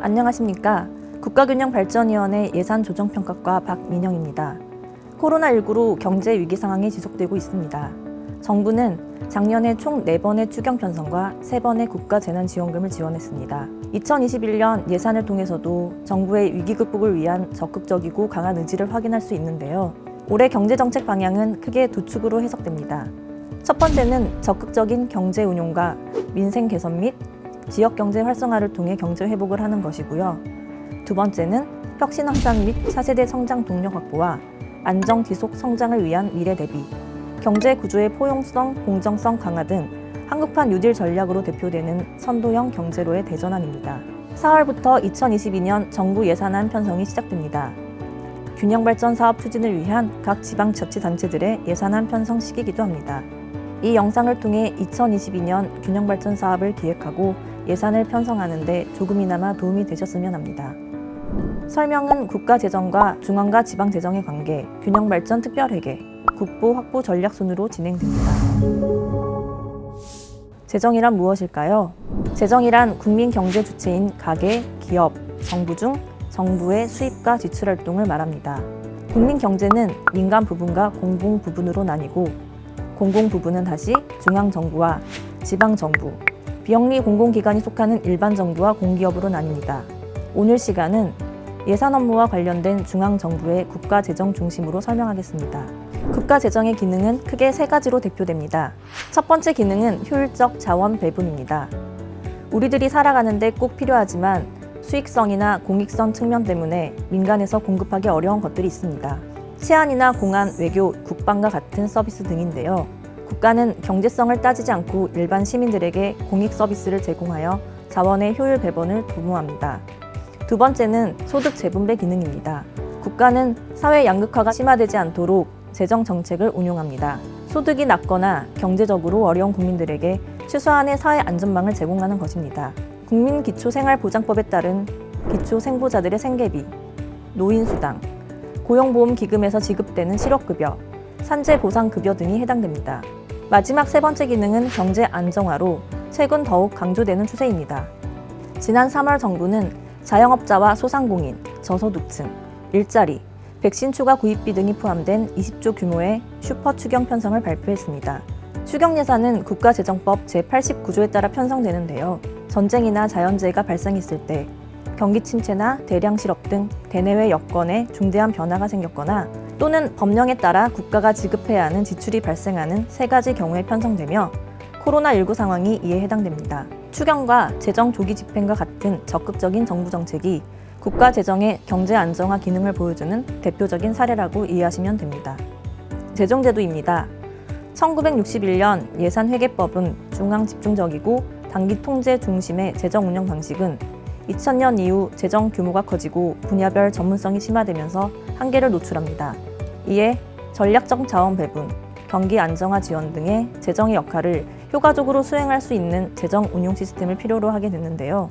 안녕하십니까. 국가균형발전위원회 예산조정평가과 박민영입니다. 코로나19로 경제 위기 상황이 지속되고 있습니다. 정부는 작년에 총 4번의 추경 편성과 3번의 국가재난지원금을 지원했습니다. 2021년 예산을 통해서도 정부의 위기 극복을 위한 적극적이고 강한 의지를 확인할 수 있는데요. 올해 경제정책 방향은 크게 두 축으로 해석됩니다. 첫 번째는 적극적인 경제 운용과 민생 개선 및 지역경제 활성화를 통해 경제 회복을 하는 것이고요. 두 번째는 혁신 확산 및 차세대 성장 동력 확보와 안정 지속 성장을 위한 미래 대비, 경제 구조의 포용성, 공정성 강화 등 한국판 뉴딜 전략으로 대표되는 선도형 경제로의 대전환입니다. 4월부터 2022년 정부 예산안 편성이 시작됩니다. 균형발전 사업 추진을 위한 각 지방자치단체들의 예산안 편성 시기이기도 합니다. 이 영상을 통해 2022년 균형발전 사업을 기획하고 예산을 편성하는 데 조금이나마 도움이 되셨으면 합니다. 설명은 국가재정과 중앙과 지방재정의 관계, 균형발전 특별회계, 국보 확보 전략 순으로 진행됩니다. 재정이란 무엇일까요? 재정이란 국민 경제 주체인 가계, 기업, 정부 중 정부의 수입과 지출 활동을 말합니다. 국민 경제는 민간 부분과 공공 부분으로 나뉘고 공공 부분은 다시 중앙 정부와 지방 정부, 비영리 공공기관이 속하는 일반 정부와 공기업으로 나뉩니다. 오늘 시간은 예산 업무와 관련된 중앙 정부의 국가 재정 중심으로 설명하겠습니다. 국가 재정의 기능은 크게 3가지로 대표됩니다. 첫 번째 기능은 효율적 자원 배분입니다. 우리들이 살아가는데 꼭 필요하지만 수익성이나 공익성 측면 때문에 민간에서 공급하기 어려운 것들이 있습니다. 치안이나 공안, 외교, 국방과 같은 서비스 등인데요. 국가는 경제성을 따지지 않고 일반 시민들에게 공익 서비스를 제공하여 자원의 효율 배분을 도모합니다. 두 번째는 소득 재분배 기능입니다. 국가는 사회 양극화가 심화되지 않도록 재정 정책을 운용합니다. 소득이 낮거나 경제적으로 어려운 국민들에게 최소한의 사회 안전망을 제공하는 것입니다. 국민기초생활보장법에 따른 기초생보자들의 생계비, 노인수당, 고용보험기금에서 지급되는 실업급여, 산재보상급여 등이 해당됩니다. 마지막 3번째 기능은 경제 안정화로 최근 더욱 강조되는 추세입니다. 지난 3월 정부는 자영업자와 소상공인, 저소득층, 일자리, 백신 추가 구입비 등이 포함된 20조 규모의 슈퍼 추경 편성을 발표했습니다. 추경 예산은 국가재정법 제89조에 따라 편성되는데요. 전쟁이나 자연재해가 발생했을 때 경기 침체나 대량 실업 등 대내외 여건에 중대한 변화가 생겼거나 또는 법령에 따라 국가가 지급해야 하는 지출이 발생하는 3가지 경우에 편성되며 코로나19 상황이 이에 해당됩니다. 추경과 재정 조기 집행과 같은 적극적인 정부 정책이 국가 재정의 경제 안정화 기능을 보여주는 대표적인 사례라고 이해하시면 됩니다. 재정제도입니다. 1961년 예산회계법은 중앙 집중적이고 단기 통제 중심의 재정 운영 방식은 2000년 이후 재정 규모가 커지고 분야별 전문성이 심화되면서 한계를 노출합니다. 이에 전략적 자원 배분, 경기 안정화 지원 등의 재정의 역할을 효과적으로 수행할 수 있는 재정 운용 시스템을 필요로 하게 됐는데요.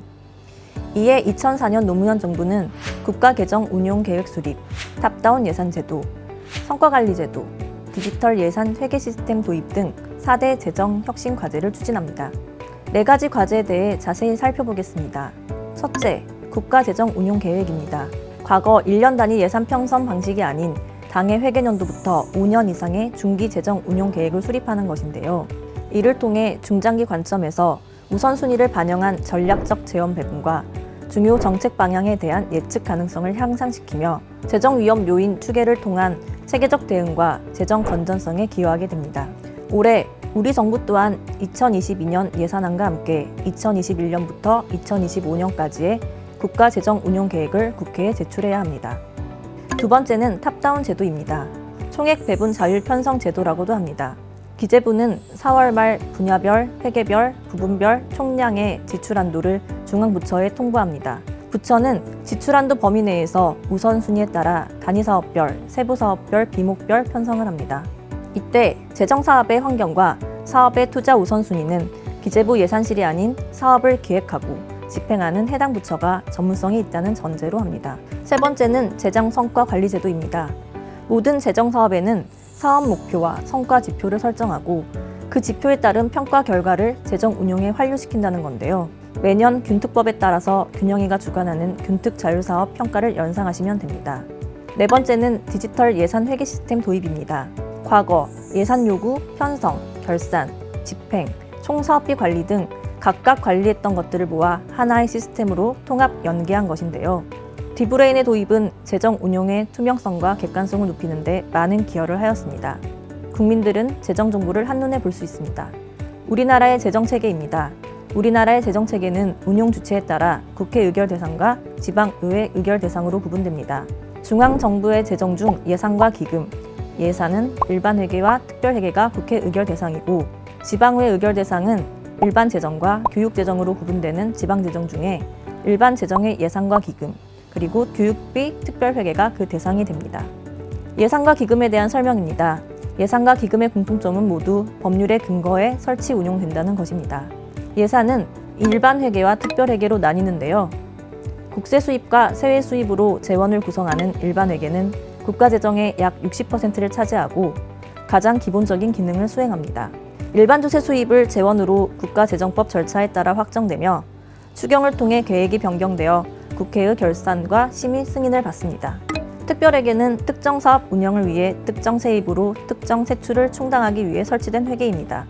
이에 2004년 노무현 정부는 국가개정 운용 계획 수립, 탑다운 예산 제도, 성과관리 제도, 디지털 예산 회계 시스템 도입 등 4대 재정 혁신 과제를 추진합니다. 4가지 과제에 대해 자세히 살펴보겠습니다. 첫째, 국가재정 운용 계획입니다. 과거 1년 단위 예산 편성 방식이 아닌 당해 회계년도부터 5년 이상의 중기 재정 운용 계획을 수립하는 것인데요. 이를 통해 중장기 관점에서 우선순위를 반영한 전략적 재원 배분과 중요 정책 방향에 대한 예측 가능성을 향상시키며 재정 위험 요인 추계를 통한 체계적 대응과 재정 건전성에 기여하게 됩니다. 올해 우리 정부 또한 2022년 예산안과 함께 2021년부터 2025년까지의 국가재정 운용 계획을 국회에 제출해야 합니다. 두 번째는 탑다운 제도입니다. 총액 배분 자율 편성 제도라고도 합니다. 기재부는 4월 말 분야별, 회계별, 부분별 총량의 지출한도를 중앙부처에 통보합니다. 부처는 지출한도 범위 내에서 우선순위에 따라 단위사업별, 세부사업별, 비목별 편성을 합니다. 이때 재정사업의 환경과 사업의 투자 우선순위는 기재부 예산실이 아닌 사업을 기획하고 집행하는 해당 부처가 전문성이 있다는 전제로 합니다. 세 번째는 재정 성과 관리 제도입니다. 모든 재정 사업에는 사업 목표와 성과 지표를 설정하고 그 지표에 따른 평가 결과를 재정 운용에 환류시킨다는 건데요. 매년 균특법에 따라서 균형위가 주관하는 균특 자율사업 평가를 연상하시면 됩니다. 네 번째는 디지털 예산 회계 시스템 도입입니다. 과거 예산 요구, 편성, 결산, 집행, 총사업비 관리 등 각각 관리했던 것들을 모아 하나의 시스템으로 통합 연계한 것인데요. 디브레인의 도입은 재정 운용의 투명성과 객관성을 높이는 데 많은 기여를 하였습니다. 국민들은 재정 정보를 한눈에 볼 수 있습니다. 우리나라의 재정 체계입니다. 우리나라의 재정 체계는 운용 주체에 따라 국회 의결 대상과 지방의회 의결 대상으로 구분됩니다. 중앙정부의 재정 중 예산과 기금, 예산은 일반 회계와 특별 회계가 국회 의결 대상이고 지방의회 의결 대상은 일반 재정과 교육 재정으로 구분되는 지방 재정 중에 일반 재정의 예산과 기금, 그리고 교육비 특별 회계가 그 대상이 됩니다. 예산과 기금에 대한 설명입니다. 예산과 기금의 공통점은 모두 법률의 근거에 설치 운용된다는 것입니다. 예산은 일반 회계와 특별 회계로 나뉘는데요. 국세 수입과 세외 수입으로 재원을 구성하는 일반 회계는 국가 재정의 약 60%를 차지하고 가장 기본적인 기능을 수행합니다. 일반 조세 수입을 재원으로 국가재정법 절차에 따라 확정되며 추경을 통해 계획이 변경되어 국회의 결산과 심의 승인을 받습니다. 특별회계는 특정 사업 운영을 위해 특정 세입으로 특정 세출을 충당하기 위해 설치된 회계입니다.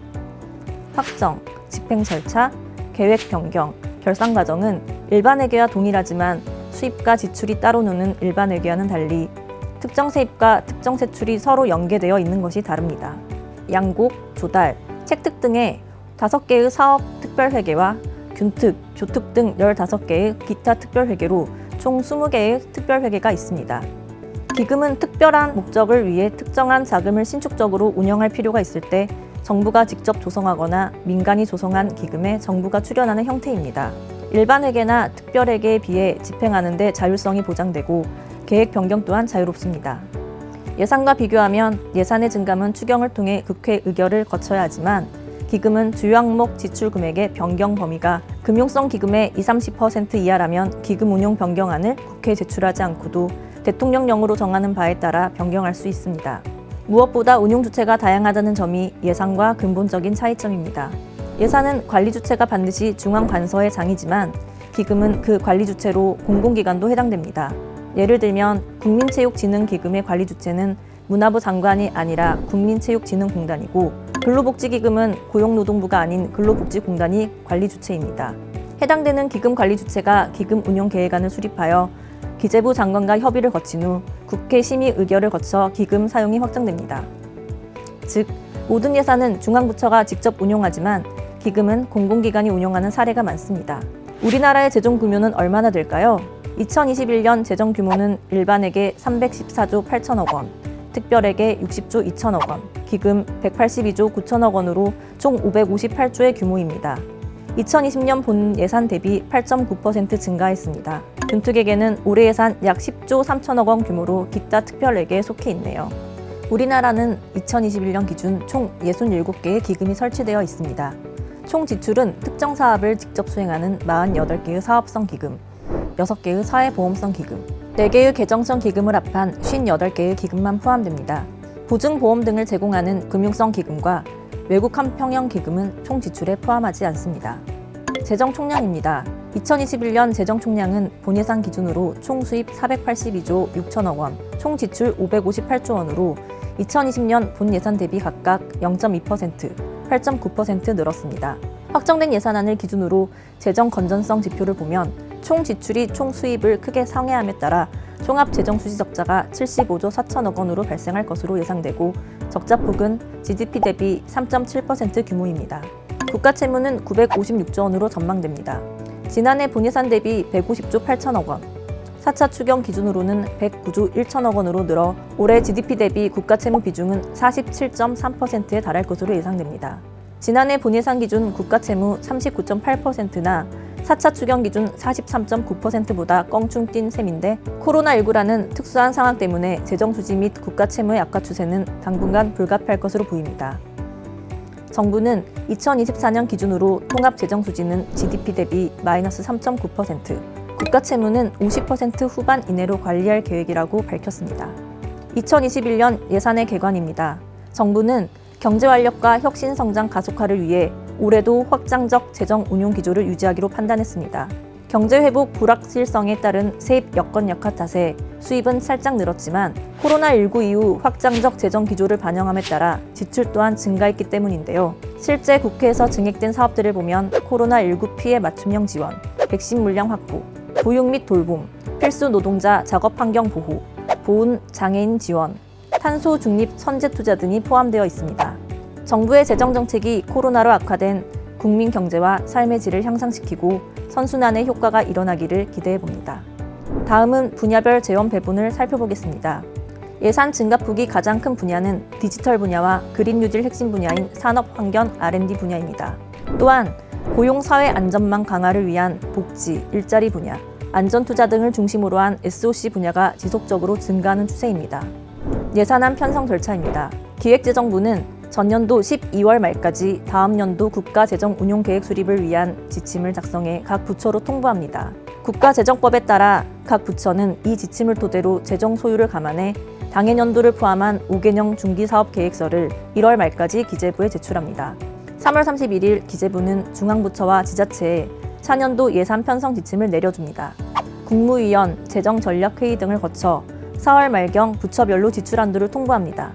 확정, 집행 절차, 계획 변경, 결산 과정은 일반 회계와 동일하지만 수입과 지출이 따로 노는 일반 회계와는 달리 특정 세입과 특정 세출이 서로 연계되어 있는 것이 다릅니다. 양곡, 조달, 책특 등의 5개의 사업 특별회계와 균특, 교특 등 15개의 기타 특별회계로 총 20개의 특별회계가 있습니다. 기금은 특별한 목적을 위해 특정한 자금을 신축적으로 운영할 필요가 있을 때 정부가 직접 조성하거나 민간이 조성한 기금에 정부가 출연하는 형태입니다. 일반 회계나 특별회계에 비해 집행하는 데 자율성이 보장되고 계획 변경 또한 자유롭습니다. 예산과 비교하면 예산의 증감은 추경을 통해 국회 의결을 거쳐야 하지만 기금은 주요 항목 지출 금액의 변경 범위가 금융성 기금의 20-30% 이하라면 기금 운용 변경안을 국회에 제출하지 않고도 대통령령으로 정하는 바에 따라 변경할 수 있습니다. 무엇보다 운용 주체가 다양하다는 점이 예산과 근본적인 차이점입니다. 예산은 관리 주체가 반드시 중앙 관서의 장이지만 기금은 그 관리 주체로 공공기관도 해당됩니다. 예를 들면 국민체육진흥기금의 관리 주체는 문화부 장관이 아니라 국민체육진흥공단이고 근로복지기금은 고용노동부가 아닌 근로복지공단이 관리 주체입니다. 해당되는 기금 관리 주체가 기금 운용 계획안을 수립하여 기재부 장관과 협의를 거친 후 국회 심의 의결을 거쳐 기금 사용이 확정됩니다. 즉, 모든 예산은 중앙부처가 직접 운용하지만 기금은 공공기관이 운용하는 사례가 많습니다. 우리나라의 재정 규모는 얼마나 될까요? 2021년 재정 규모는 일반회계 314조 8천억 원, 특별회계 60조 2천억 원, 기금 182조 9천억 원으로 총 558조의 규모입니다. 2020년 본 예산 대비 8.9% 증가했습니다. 균특회계는 올해 예산 약 10조 3천억 원 규모로 기타 특별회계에 속해 있네요. 우리나라는 2021년 기준 총 67개의 기금이 설치되어 있습니다. 총 지출은 특정 사업을 직접 수행하는 48개의 사업성 기금, 6개의 사회보험성 기금, 4개의 계정성 기금을 합한 58개의 기금만 포함됩니다. 보증보험 등을 제공하는 금융성 기금과 외국 한평형 기금은 총 지출에 포함하지 않습니다. 재정 총량입니다. 2021년 재정 총량은 본 예산 기준으로 총 수입 482조 6천억 원, 총 지출 558조 원으로 2020년 본 예산 대비 각각 0.2%, 8.9% 늘었습니다. 확정된 예산안을 기준으로 재정 건전성 지표를 보면 총 지출이 총 수입을 크게 상회함에 따라 종합 재정 수지 적자가 75조 4천억 원으로 발생할 것으로 예상되고 적자폭은 GDP 대비 3.7% 규모입니다. 국가 채무는 956조 원으로 전망됩니다. 지난해 본예산 대비 150조 8천억 원, 4차 추경 기준으로는 109조 1천억 원으로 늘어 올해 GDP 대비 국가 채무 비중은 47.3%에 달할 것으로 예상됩니다. 지난해 본예산 기준 국가 채무 39.8%나 4차 추경 기준 43.9%보다 껑충 뛴 셈인데 코로나19라는 특수한 상황 때문에 재정 수지 및 국가 채무의 악화 추세는 당분간 불가피할 것으로 보입니다. 정부는 2024년 기준으로 통합 재정 수지는 GDP 대비 마이너스 3.9%, 국가 채무는 50% 후반 이내로 관리할 계획이라고 밝혔습니다. 2021년 예산의 개관입니다. 정부는 경제 활력과 혁신 성장 가속화를 위해 올해도 확장적 재정 운용 기조를 유지하기로 판단했습니다. 경제회복 불확실성에 따른 세입 여건 약화 탓에 수입은 살짝 늘었지만 코로나19 이후 확장적 재정 기조를 반영함에 따라 지출 또한 증가했기 때문인데요. 실제 국회에서 증액된 사업들을 보면 코로나19 피해 맞춤형 지원, 백신 물량 확보, 보육 및 돌봄, 필수 노동자 작업 환경 보호, 보훈 장애인 지원, 탄소 중립 선제 투자 등이 포함되어 있습니다. 정부의 재정 정책이 코로나로 악화된 국민 경제와 삶의 질을 향상시키고 선순환의 효과가 일어나기를 기대해 봅니다. 다음은 분야별 재원 배분을 살펴보겠습니다. 예산 증가폭이 가장 큰 분야는 디지털 분야와 그린 뉴딜 핵심 분야인 산업 환경 R&D 분야입니다. 또한 고용 사회 안전망 강화를 위한 복지, 일자리 분야, 안전 투자 등을 중심으로 한 SOC 분야가 지속적으로 증가하는 추세입니다. 예산안 편성 절차입니다. 기획재정부는 전년도 12월 말까지 다음 연도 국가재정운용계획 수립을 위한 지침을 작성해 각 부처로 통보합니다. 국가재정법에 따라 각 부처는 이 지침을 토대로 재정 소유를 감안해 당해년도를 포함한 5개년 중기사업계획서를 1월 말까지 기재부에 제출합니다. 3월 31일 기재부는 중앙부처와 지자체에 차년도 예산 편성 지침을 내려줍니다. 국무위원, 재정전략회의 등을 거쳐 4월 말경 부처별로 지출안도를 통보합니다.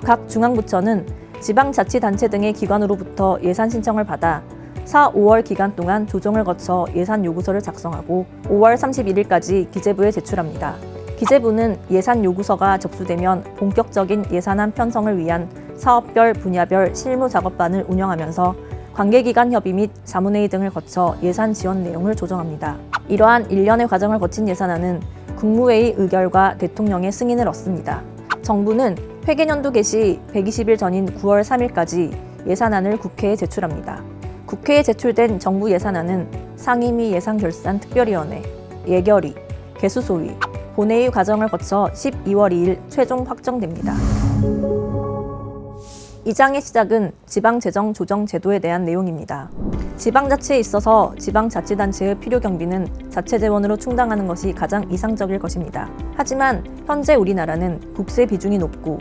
각 중앙부처는 지방자치단체 등의 기관으로부터 예산 신청을 받아 4, 5월 기간 동안 조정을 거쳐 예산 요구서를 작성하고 5월 31일까지 기재부에 제출합니다. 기재부는 예산 요구서가 접수되면 본격적인 예산안 편성을 위한 사업별, 분야별 실무 작업반을 운영하면서 관계기관 협의 및 자문회의 등을 거쳐 예산 지원 내용을 조정합니다. 이러한 일련의 과정을 거친 예산안은 국무회의 의결과 대통령의 승인을 얻습니다. 정부는 회계년도 개시 120일 전인 9월 3일까지 예산안을 국회에 제출합니다. 국회에 제출된 정부 예산안은 상임위 예산결산 특별위원회, 예결위, 개수소위, 본회의 과정을 거쳐 12월 2일 최종 확정됩니다. 이 장의 시작은 지방재정 조정 제도에 대한 내용입니다. 지방자치에 있어서 지방자치단체의 필요 경비는 자체 재원으로 충당하는 것이 가장 이상적일 것입니다. 하지만 현재 우리나라는 국세 비중이 높고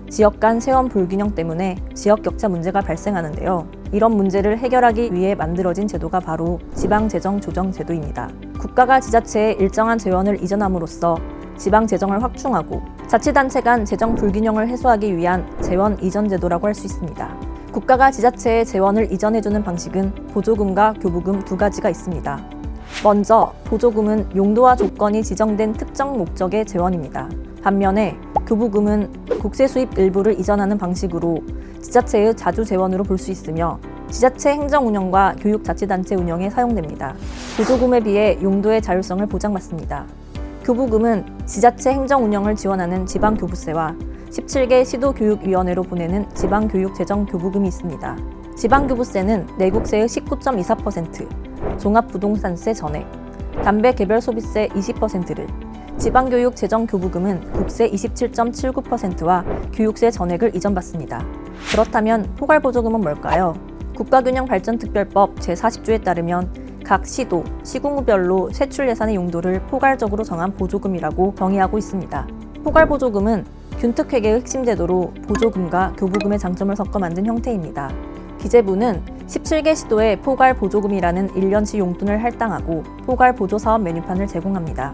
지역 간 세원 불균형 때문에 지역 격차 문제가 발생하는데요. 이런 문제를 해결하기 위해 만들어진 제도가 바로 지방재정 조정 제도입니다. 국가가 지자체에 일정한 재원을 이전함으로써 지방 재정을 확충하고 자치단체 간 재정 불균형을 해소하기 위한 재원 이전 제도라고 할 수 있습니다. 국가가 지자체에 재원을 이전해주는 방식은 보조금과 교부금 두 가지가 있습니다. 먼저 보조금은 용도와 조건이 지정된 특정 목적의 재원입니다. 반면에 교부금은 국세 수입 일부를 이전하는 방식으로 지자체의 자주 재원으로 볼 수 있으며 지자체 행정 운영과 교육자치단체 운영에 사용됩니다. 보조금에 비해 용도의 자율성을 보장받습니다. 교부금은 지자체 행정 운영을 지원하는 지방교부세와 17개 시도교육위원회로 보내는 지방교육재정교부금이 있습니다. 지방교부세는 내국세의 19.24%, 종합부동산세 전액, 담배 개별 소비세 20%를, 지방교육재정교부금은 국세 27.79%와 교육세 전액을 이전받습니다. 그렇다면 포괄보조금은 뭘까요? 국가균형발전특별법 제40조에 따르면 각 시도, 시군구별로 세출 예산의 용도를 포괄적으로 정한 보조금이라고 정의하고 있습니다. 포괄보조금은 균특회계의 핵심 제도로 보조금과 교부금의 장점을 섞어 만든 형태입니다. 기재부는 17개 시도에 포괄보조금이라는 1년치 용돈을 할당하고 포괄보조사업 메뉴판을 제공합니다.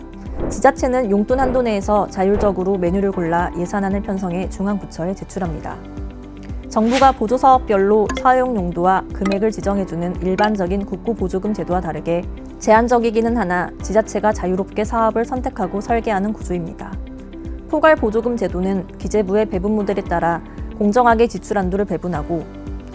지자체는 용돈 한도 내에서 자율적으로 메뉴를 골라 예산안을 편성해 중앙부처에 제출합니다. 정부가 보조사업별로 사용 용도와 금액을 지정해주는 일반적인 국고보조금 제도와 다르게 제한적이기는 하나 지자체가 자유롭게 사업을 선택하고 설계하는 구조입니다. 포괄보조금 제도는 기재부의 배분 모델에 따라 공정하게 지출한도를 배분하고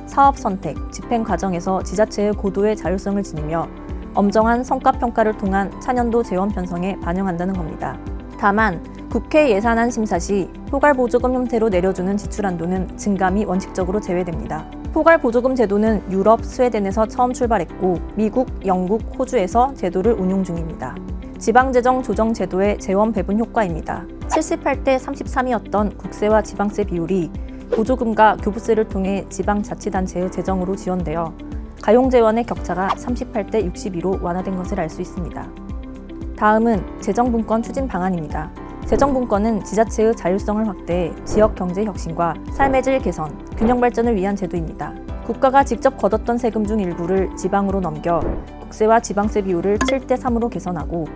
사업 선택, 집행 과정에서 지자체의 고도의 자율성을 지니며 엄정한 성과평가를 통한 차년도 재원 편성에 반영한다는 겁니다. 다만 국회 예산안 심사 시 포괄보조금 형태로 내려주는 지출한도는 증감이 원칙적으로 제외됩니다. 포괄보조금 제도는 유럽, 스웨덴에서 처음 출발했고 미국, 영국, 호주에서 제도를 운용 중입니다. 지방재정 조정 제도의 재원 배분 효과입니다. 78대 33이었던 국세와 지방세 비율이 보조금과 교부세를 통해 지방자치단체의 재정으로 지원되어 가용재원의 격차가 38대 62로 완화된 것을 알 수 있습니다. 다음은 재정분권 추진 방안입니다. 재정분권은 지자체의 자율성을 확대해 지역 경제 혁신과 삶의 질 개선, 균형 발전을 위한 제도입니다. 국가가 직접 걷었던 세금 중 일부를 지방으로 넘겨 국세와 지방세 비율을 7대 3으로 개선하고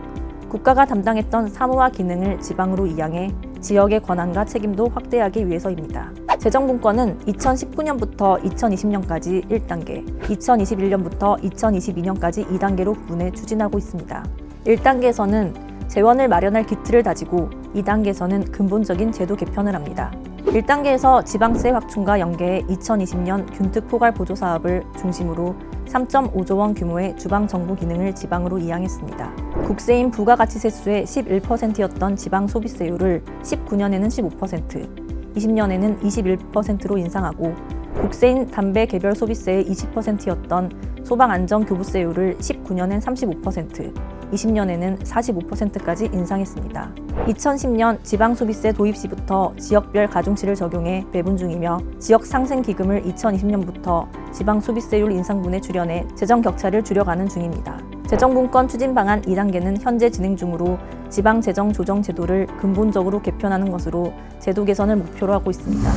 국가가 담당했던 사무와 기능을 지방으로 이양해 지역의 권한과 책임도 확대하기 위해서입니다. 재정분권은 2019년부터 2020년까지 1단계, 2021년부터 2022년까지 2단계로 구분해 추진하고 있습니다. 1단계에서는 재원을 마련할 기틀을 다지고 2단계에서는 근본적인 제도 개편을 합니다. 1단계에서 지방세 확충과 연계해 2020년 균특 포괄 보조 사업을 중심으로 3.5조 원 규모의 주방 정부 기능을 지방으로 이양했습니다. 국세인 부가가치세수의 11%였던 지방 소비세율을 19년에는 15%, 20년에는 21%로 인상하고 국세인 담배 개별 소비세의 20%였던 소방안전교부세율을 19년엔 35%, 20년에는 45%까지 인상했습니다. 2010년 지방소비세 도입 시부터 지역별 가중치를 적용해 배분 중이며 지역상생기금을 2020년부터 지방소비세율 인상분에 출연해 재정격차를 줄여가는 중입니다. 재정분권 추진 방안 2단계는 현재 진행 중으로 지방재정조정제도를 근본적으로 개편하는 것으로 제도 개선을 목표로 하고 있습니다.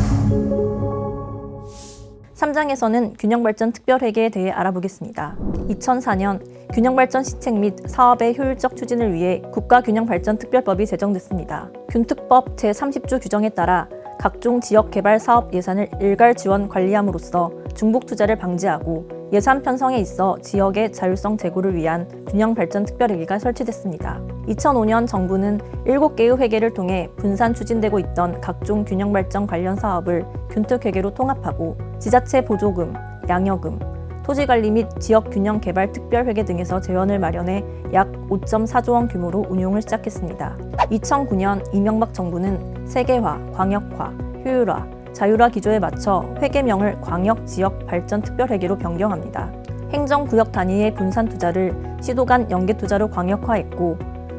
3장에서는 균형발전 특별회계에 대해 알아보겠습니다. 2004년 균형발전 시책 및 사업의 효율적 추진을 위해 국가균형발전특별법이 제정됐습니다. 균특법 제30조 규정에 따라 각종 지역개발 사업 예산을 일괄 지원 관리함으로써 중복 투자를 방지하고 예산 편성에 있어 지역의 자율성 제고를 위한 균형발전특별회계가 설치됐습니다. 2005년 정부는 7개의 회계를 통해 분산 추진되고 있던 각종 균형발전 관련 사업을 균특회계로 통합하고 지자체 보조금, 양여금, 토지관리 및 지역균형개발 특별회계 등에서 재원을 마련해 약 5.4조 원 규모로 운용을 시작했습니다. 2009년 이명박 정부는 세계화, 광역화, 효율화, 자율화 기조에 맞춰 회계명을 광역지역발전특별회계로 변경합니다. 행정구역 단위의 분산 투자를 시도 간 연계 투자로 광역화했고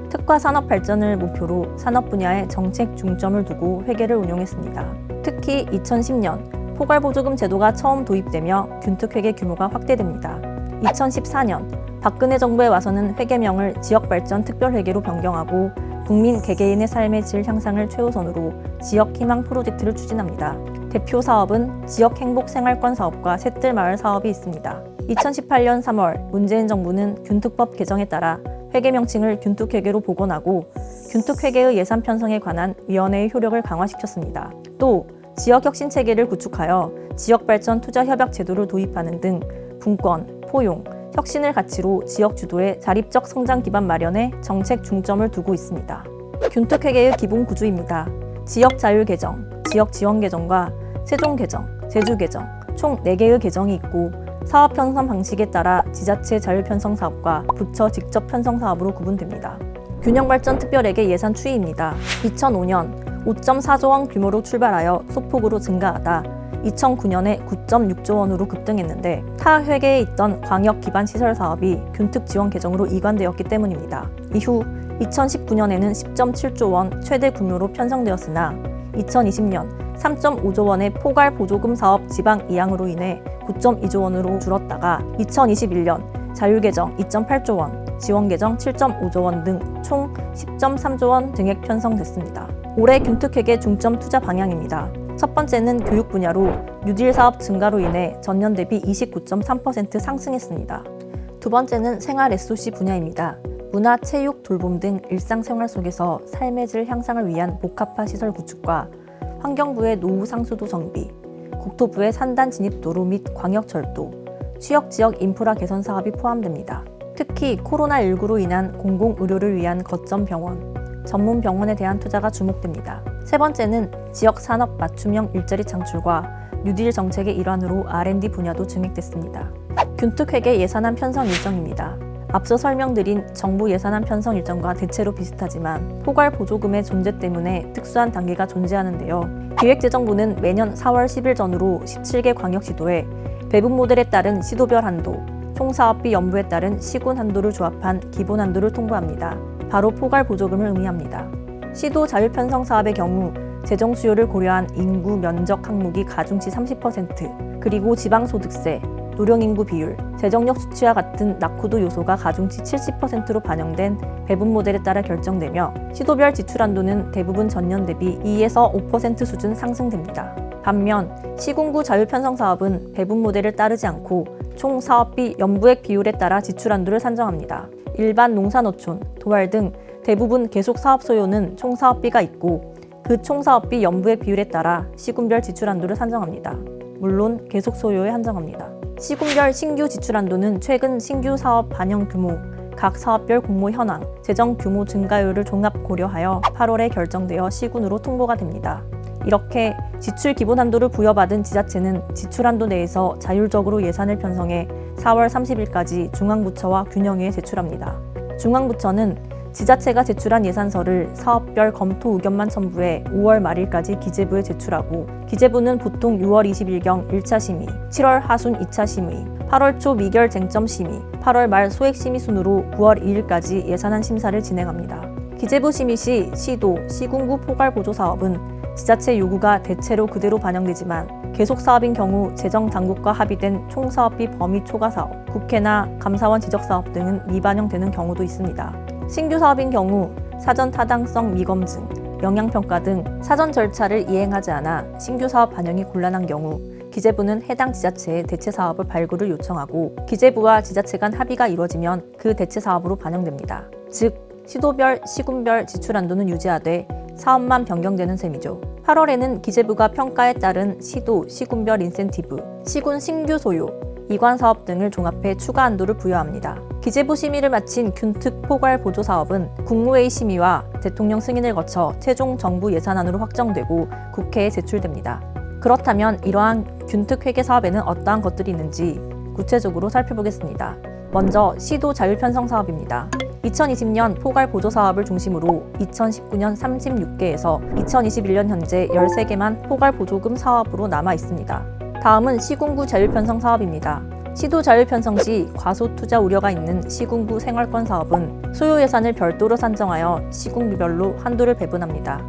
특화 산업 발전을 목표로 산업 분야에 정책 중점을 두고 회계를 운용했습니다. 특히 2010년 포괄보조금 제도가 처음 도입되며 균특회계 규모가 확대됩니다. 2014년 박근혜 정부에 와서는 회계명을 지역발전특별회계로 변경하고 국민 개개인의 삶의 질 향상을 최우선으로 지역희망 프로젝트를 추진합니다. 대표 사업은 지역행복생활권 사업과 셋들마을 사업이 있습니다. 2018년 3월 문재인 정부는 균특법 개정에 따라 회계 명칭을 균특회계로 복원하고 균특회계의 예산 편성에 관한 위원회의 효력을 강화시켰습니다. 또 지역혁신 체계를 구축하여 지역발전 투자협약 제도를 도입하는 등 분권, 포용, 혁신을 가치로 지역 주도의 자립적 성장 기반 마련에 정책 중점을 두고 있습니다. 균특회계의 기본 구조입니다. 지역 자율 개정, 지역 지원 개정과 세종 개정, 제주 개정, 총 4개의 개정이 있고 사업 편성 방식에 따라 지자체 자율 편성 사업과 부처 직접 편성 사업으로 구분됩니다. 균형발전 특별회계 예산 추이입니다. 2005년 5.4조 원 규모로 출발하여 소폭으로 증가하다 2009년에 9.6조 원으로 급등했는데 타 회계에 있던 광역 기반 시설 사업이 균특 지원 개정으로 이관되었기 때문입니다. 이후 2019년에는 10.7조 원 최대 규모로 편성되었으나 2020년 3.5조 원의 포괄 보조금 사업 지방 이양으로 인해 9.2조 원으로 줄었다가 2021년 자율개정 2.8조 원, 지원개정 7.5조 원 등 총 10.3조 원 등액 편성됐습니다. 올해 균특회계 중점 투자 방향입니다. 첫 번째는 교육 분야로 뉴딜 사업 증가로 인해 전년 대비 29.3% 상승했습니다. 두 번째는 생활 SOC 분야입니다. 문화, 체육, 돌봄 등 일상생활 속에서 삶의 질 향상을 위한 복합화 시설 구축과 환경부의 노후 상수도 정비, 국토부의 산단 진입 도로 및 광역철도, 취역지역 인프라 개선 사업이 포함됩니다. 특히 코로나19로 인한 공공의료를 위한 거점 병원, 전문 병원에 대한 투자가 주목됩니다. 세 번째는 지역 산업 맞춤형 일자리 창출과 뉴딜 정책의 일환으로 R&D 분야도 증액됐습니다. 균특회계 예산안 편성 일정입니다. 앞서 설명드린 정부 예산안 편성 일정과 대체로 비슷하지만 포괄 보조금의 존재 때문에 특수한 단계가 존재하는데요. 기획재정부는 매년 4월 10일 전후로 17개 광역시도에 배분 모델에 따른 시도별 한도, 총사업비 연부에 따른 시군 한도를 조합한 기본 한도를 통보합니다. 바로 포괄 보조금을 의미합니다. 시도 자율 편성 사업의 경우 재정 수요를 고려한 인구 면적 항목이 가중치 30%, 그리고 지방소득세, 노령인구 비율, 재정력 수치와 같은 낙후도 요소가 가중치 70%로 반영된 배분 모델에 따라 결정되며 시도별 지출 한도는 대부분 전년 대비 2에서 5% 수준 상승됩니다. 반면 시군구 자율편성사업은 배분 모델을 따르지 않고 총 사업비 연부액 비율에 따라 지출한도를 산정합니다. 일반 농산어촌, 도활 등 대부분 계속 사업 소요는 총 사업비가 있고 그 총 사업비 연부액 비율에 따라 시군별 지출한도를 산정합니다. 물론 계속 소요에 한정합니다. 시군별 신규 지출한도는 최근 신규 사업 반영 규모, 각 사업별 공모 현황, 재정 규모 증가율을 종합 고려하여 8월에 결정되어 시군으로 통보가 됩니다. 이렇게 지출 기본 한도를 부여받은 지자체는 지출한도 내에서 자율적으로 예산을 편성해 4월 30일까지 중앙부처와 균형회에 제출합니다. 중앙부처는 지자체가 제출한 예산서를 사업별 검토 의견만 첨부해 5월 말일까지 기재부에 제출하고 기재부는 보통 6월 20일경 1차 심의, 7월 하순 2차 심의, 8월 초 미결 쟁점 심의, 8월 말 소액 심의 순으로 9월 2일까지 예산안 심사를 진행합니다. 기재부 심의 시 시도, 시군구 포괄 보조 사업은 지자체 요구가 대체로 그대로 반영되지만 계속 사업인 경우 재정 당국과 합의된 총사업비 범위 초과 사업, 국회나 감사원 지적 사업 등은 미반영되는 경우도 있습니다. 신규 사업인 경우 사전 타당성 미검증, 영향평가 등 사전 절차를 이행하지 않아 신규 사업 반영이 곤란한 경우 기재부는 해당 지자체에 대체 사업을 발굴을 요청하고 기재부와 지자체 간 합의가 이루어지면 그 대체 사업으로 반영됩니다. 즉, 시도별, 시군별 지출한도는 유지하되 사업만 변경되는 셈이죠. 8월에는 기재부가 평가에 따른 시도, 시군별 인센티브, 시군 신규 소요, 이관 사업 등을 종합해 추가 한도를 부여합니다. 기재부 심의를 마친 균특 포괄 보조 사업은 국무회의 심의와 대통령 승인을 거쳐 최종 정부 예산안으로 확정되고 국회에 제출됩니다. 그렇다면 이러한 균특 회계 사업에는 어떠한 것들이 있는지 구체적으로 살펴보겠습니다. 먼저 시도 자율편성 사업입니다. 2020년 포괄 보조 사업을 중심으로 2019년 36개에서 2021년 현재 13개만 포괄 보조금 사업으로 남아 있습니다. 다음은 시군구 자율편성 사업입니다. 시도 자율편성 시 과소 투자 우려가 있는 시군구 생활권 사업은 소요 예산을 별도로 산정하여 시군구별로 한도를 배분합니다.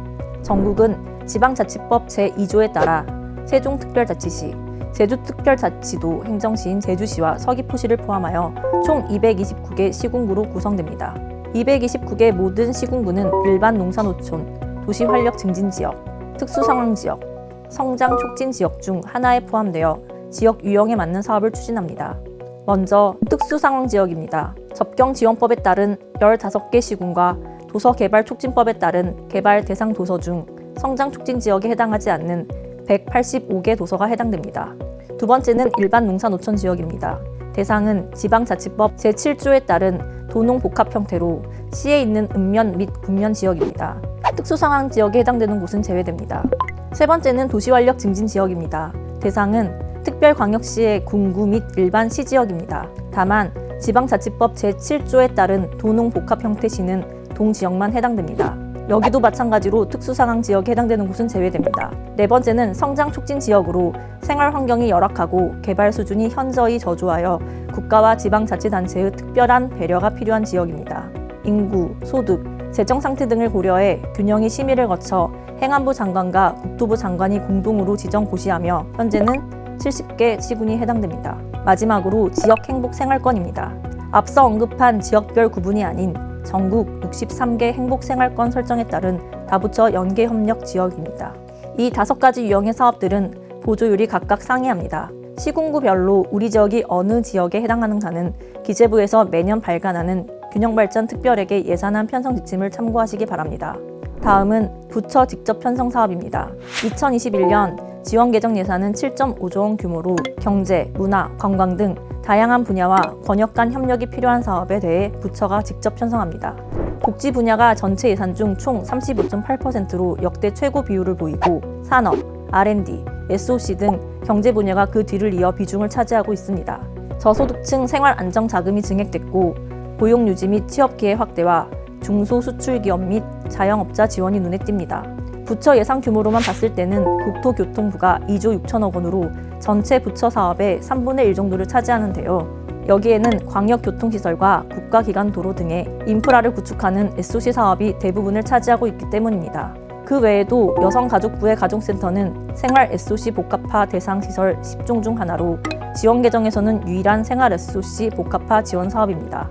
전국은 지방자치법 제2조에 따라 세종특별자치시, 제주특별자치도 행정시인 제주시와 서귀포시를 포함하여 총 229개 시군구로 구성됩니다. 229개 모든 시군구는 일반 농산어촌, 도시활력 증진지역, 특수상황지역, 성장 촉진 지역 중 하나에 포함되어 지역 유형에 맞는 사업을 추진합니다. 먼저 특수상황지역입니다. 접경지원법에 따른 15개 시군과 도서개발촉진법에 따른 개발 대상 도서 중 성장 촉진 지역에 해당하지 않는 185개 도서가 해당됩니다. 두 번째는 일반 농산어촌 지역입니다. 대상은 지방자치법 제7조에 따른 도농복합 형태로 시에 있는 읍면 및 군면 지역입니다. 특수상황 지역에 해당되는 곳은 제외됩니다. 세 번째는 도시활력 증진 지역입니다. 대상은 특별광역시의 군구 및 일반 시지역입니다. 다만 지방자치법 제7조에 따른 도농복합 형태 시는 동지역만 해당됩니다. 여기도 마찬가지로 특수상황 지역에 해당되는 곳은 제외됩니다. 네 번째는 성장 촉진 지역으로 생활 환경이 열악하고 개발 수준이 현저히 저조하여 국가와 지방자치단체의 특별한 배려가 필요한 지역입니다. 인구, 소득, 재정 상태 등을 고려해 균형이 심의를 거쳐 행안부 장관과 국토부 장관이 공동으로 지정 고시하며 현재는 70개 시군이 해당됩니다. 마지막으로 지역 행복 생활권입니다. 앞서 언급한 지역별 구분이 아닌 전국 63개 행복생활권 설정에 따른 다부처 연계협력 지역입니다. 이 5가지 유형의 사업들은 보조율이 각각 상이합니다. 시군구별로 우리 지역이 어느 지역에 해당하는가는 기재부에서 매년 발간하는 균형발전 특별회계 예산안 편성 지침을 참고하시기 바랍니다. 다음은 부처 직접 편성 사업입니다. 2021년 지원 계정 예산은 7.5조 원 규모로 경제, 문화, 관광 등 다양한 분야와 권역 간 협력이 필요한 사업에 대해 부처가 직접 편성합니다. 복지 분야가 전체 예산 중 총 35.8%로 역대 최고 비율을 보이고 산업, R&D, SOC 등 경제 분야가 그 뒤를 이어 비중을 차지하고 있습니다. 저소득층 생활 안정 자금이 증액됐고 고용 유지 및 취업 기회 확대와 중소수출기업 및 자영업자 지원이 눈에 띕니다. 부처 예산 규모로만 봤을 때는 국토교통부가 2조 6천억 원으로 전체 부처 사업의 3분의 1 정도를 차지하는데요. 여기에는 광역교통시설과 국가기관 도로 등의 인프라를 구축하는 SOC 사업이 대부분을 차지하고 있기 때문입니다. 그 외에도 여성가족부의 가정센터는 생활 SOC 복합화 대상 시설 10종 중 하나로 지원 계정에서는 유일한 생활 SOC 복합화 지원 사업입니다.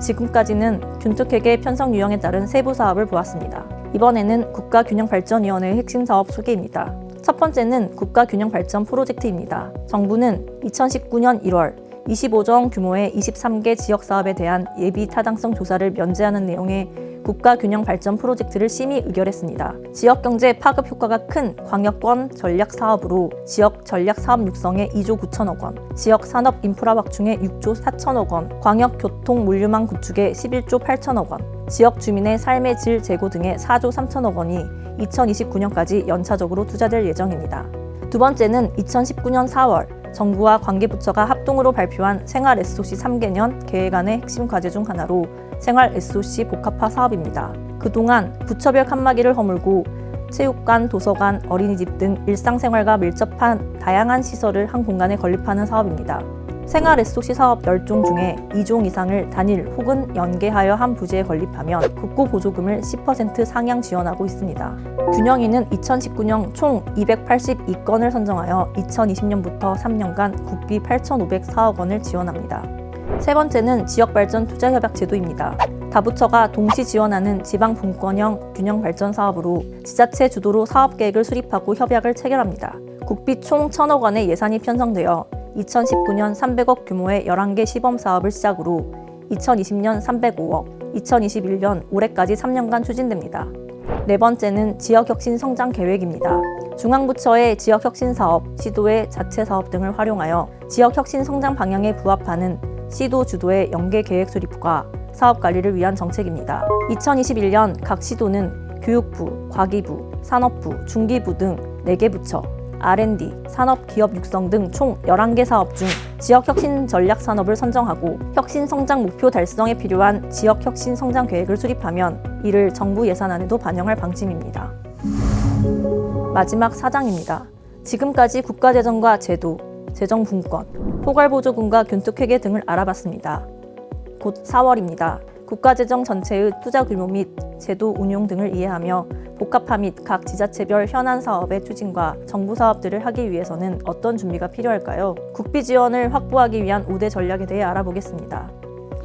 지금까지는 균특회계 편성 유형에 따른 세부 사업을 보았습니다. 이번에는 국가균형발전위원회의 핵심 사업 소개입니다. 첫 번째는 국가균형발전 프로젝트입니다. 정부는 2019년 1월 25조 원 규모의 23개 지역사업에 대한 예비 타당성 조사를 면제하는 내용의 국가균형발전 프로젝트를 심의 의결했습니다. 지역경제 파급 효과가 큰 광역권 전략사업으로 지역 전략사업 육성에 2조 9천억 원, 지역 산업 인프라 확충에 6조 4천억 원, 광역교통 물류망 구축에 11조 8천억 원, 지역 주민의 삶의 질 제고 등에 4조 3천억 원이 2029년까지 연차적으로 투자될 예정입니다. 두 번째는 2019년 4월 정부와 관계부처가 합동으로 발표한 생활 SOC 3개년 계획안의 핵심 과제 중 하나로 생활 SOC 복합화 사업입니다. 그동안 부처별 칸막이를 허물고 체육관, 도서관, 어린이집 등 일상생활과 밀접한 다양한 시설을 한 공간에 건립하는 사업입니다. 생활 SOC 사업 10종 중에 2종 이상을 단일 혹은 연계하여 한 부지에 건립하면 국고 보조금을 10% 상향 지원하고 있습니다. 균형위는 2019년 총 282건을 선정하여 2020년부터 3년간 국비 8,504억 원을 지원합니다. 세 번째는 지역발전 투자협약 제도입니다. 다부처가 동시 지원하는 지방분권형 균형발전 사업으로 지자체 주도로 사업계획을 수립하고 협약을 체결합니다. 국비 총 1,000억 원의 예산이 편성되어 2019년 300억 규모의 11개 시범사업을 시작으로 2020년 305억, 2021년 올해까지 3년간 추진됩니다. 네 번째는 지역혁신 성장 계획입니다. 중앙부처의 지역혁신사업, 시도의 자체사업 등을 활용하여 지역혁신 성장 방향에 부합하는 시도 주도의 연계 계획 수립과 사업 관리를 위한 정책입니다. 2021년 각 시도는 교육부, 과기부, 산업부, 중기부 등 4개 부처, R&D, 산업기업 육성 등 총 11개 사업 중 지역혁신 전략산업을 선정하고 혁신성장 목표 달성에 필요한 지역혁신 성장 계획을 수립하면 이를 정부 예산안에도 반영할 방침입니다. 마지막 4장입니다. 지금까지 국가재정과 제도, 재정분권, 포괄보조금과 균특회계 등을 알아봤습니다. 곧 4월입니다. 국가재정 전체의 투자 규모 및 제도 운용 등을 이해하며 복합화 및 각 지자체별 현안 사업의 추진과 정부 사업들을 하기 위해서는 어떤 준비가 필요할까요? 국비 지원을 확보하기 위한 5대 전략에 대해 알아보겠습니다.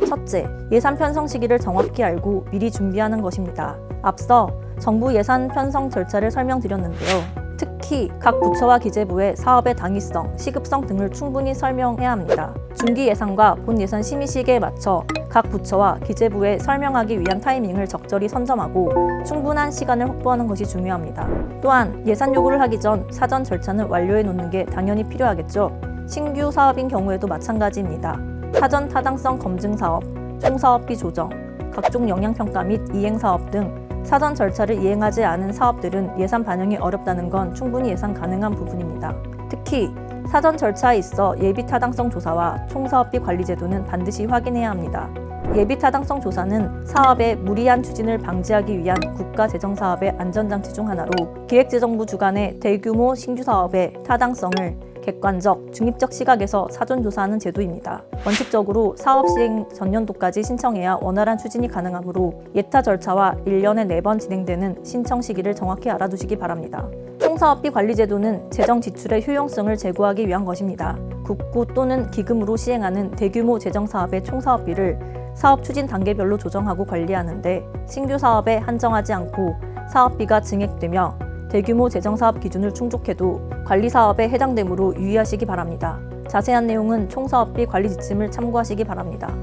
첫째, 예산 편성 시기를 정확히 알고 미리 준비하는 것입니다. 앞서 정부 예산 편성 절차를 설명드렸는데요. 특히 각 부처와 기재부의 사업의 당위성, 시급성 등을 충분히 설명해야 합니다. 중기 예산과 본 예산 심의 시기에 맞춰 각 부처와 기재부에 설명하기 위한 타이밍을 적절히 선점하고 충분한 시간을 확보하는 것이 중요합니다. 또한 예산 요구를 하기 전 사전 절차는 완료해 놓는 게 당연히 필요하겠죠. 신규 사업인 경우에도 마찬가지입니다. 사전 타당성 검증 사업, 총사업비 조정, 각종 영향평가 및 이행사업 등 사전 절차를 이행하지 않은 사업들은 예산 반영이 어렵다는 건 충분히 예상 가능한 부분입니다. 특히 사전 절차에 있어 예비 타당성 조사와 총사업비 관리 제도는 반드시 확인해야 합니다. 예비 타당성 조사는 사업의 무리한 추진을 방지하기 위한 국가재정사업의 안전장치 중 하나로 기획재정부 주관의 대규모 신규 사업의 타당성을 객관적, 중립적 시각에서 사전조사하는 제도입니다. 원칙적으로 사업 시행 전년도까지 신청해야 원활한 추진이 가능하므로 예타 절차와 1년에 4번 진행되는 신청 시기를 정확히 알아두시기 바랍니다. 총사업비 관리 제도는 재정 지출의 효용성을 제고하기 위한 것입니다. 국고 또는 기금으로 시행하는 대규모 재정사업의 총사업비를 사업 추진 단계별로 조정하고 관리하는데 신규 사업에 한정하지 않고 사업비가 증액되며 대규모 재정사업 기준을 충족해도 관리사업에 해당되므로 유의하시기 바랍니다. 자세한 내용은 총사업비 관리 지침을 참고하시기 바랍니다.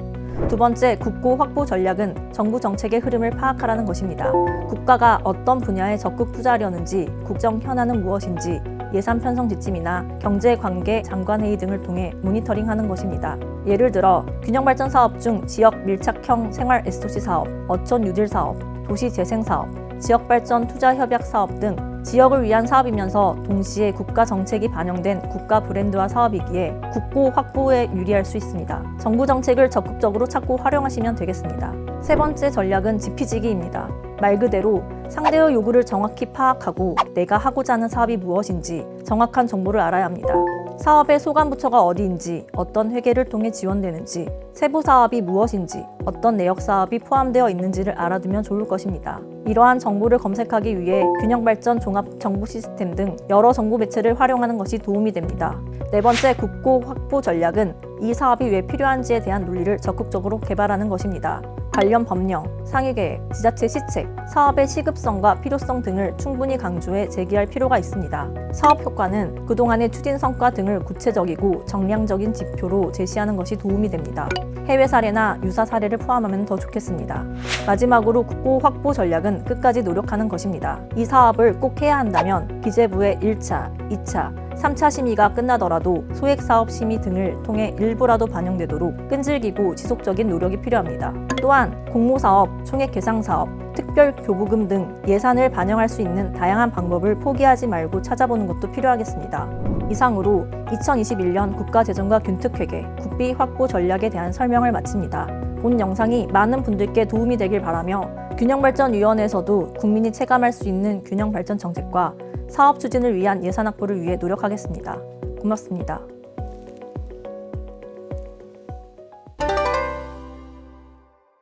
두 번째, 국고 확보 전략은 정부 정책의 흐름을 파악하라는 것입니다. 국가가 어떤 분야에 적극 투자하려는지, 국정 현안은 무엇인지, 예산 편성 지침이나 경제관계 장관회의 등을 통해 모니터링하는 것입니다. 예를 들어 균형발전 사업 중 지역 밀착형 생활 SOC 사업, 어촌 뉴딜 사업, 도시재생 사업, 지역발전 투자협약 사업 등 지역을 위한 사업이면서 동시에 국가 정책이 반영된 국가 브랜드화 사업이기에 국고 확보에 유리할 수 있습니다. 정부 정책을 적극적으로 찾고 활용하시면 되겠습니다. 세 번째 전략은 지피지기입니다. 말 그대로 상대의 요구를 정확히 파악하고 내가 하고자 하는 사업이 무엇인지 정확한 정보를 알아야 합니다. 사업의 소관 부처가 어디인지, 어떤 회계를 통해 지원되는지, 세부 사업이 무엇인지, 어떤 내역 사업이 포함되어 있는지를 알아두면 좋을 것입니다. 이러한 정보를 검색하기 위해 균형발전 종합 정보 시스템 등 여러 정보 매체를 활용하는 것이 도움이 됩니다. 네 번째 국고 확보 전략은 이 사업이 왜 필요한지에 대한 논리를 적극적으로 개발하는 것입니다. 관련 법령, 상위계획, 지자체 시책, 사업의 시급성과 필요성 등을 충분히 강조해 제기할 필요가 있습니다. 사업 효과는 그동안의 추진 성과 등을 구체적이고 정량적인 지표로 제시하는 것이 도움이 됩니다. 해외 사례나 유사 사례를 포함하면 더 좋겠습니다. 마지막으로 국고 확보 전략은 끝까지 노력하는 것입니다. 이 사업을 꼭 해야 한다면 기재부의 1차, 2차, 3차 심의가 끝나더라도 소액사업 심의 등을 통해 일부라도 반영되도록 끈질기고 지속적인 노력이 필요합니다. 또한 공모사업, 총액계상사업, 특별교부금 등 예산을 반영할 수 있는 다양한 방법을 포기하지 말고 찾아보는 것도 필요하겠습니다. 이상으로 2021년 국가재정과 균특회계, 국비 확보 전략에 대한 설명을 마칩니다. 본 영상이 많은 분들께 도움이 되길 바라며 균형발전위원회에서도 국민이 체감할 수 있는 균형발전 정책과 사업 추진을 위한 예산 확보를 위해 노력하겠습니다. 고맙습니다.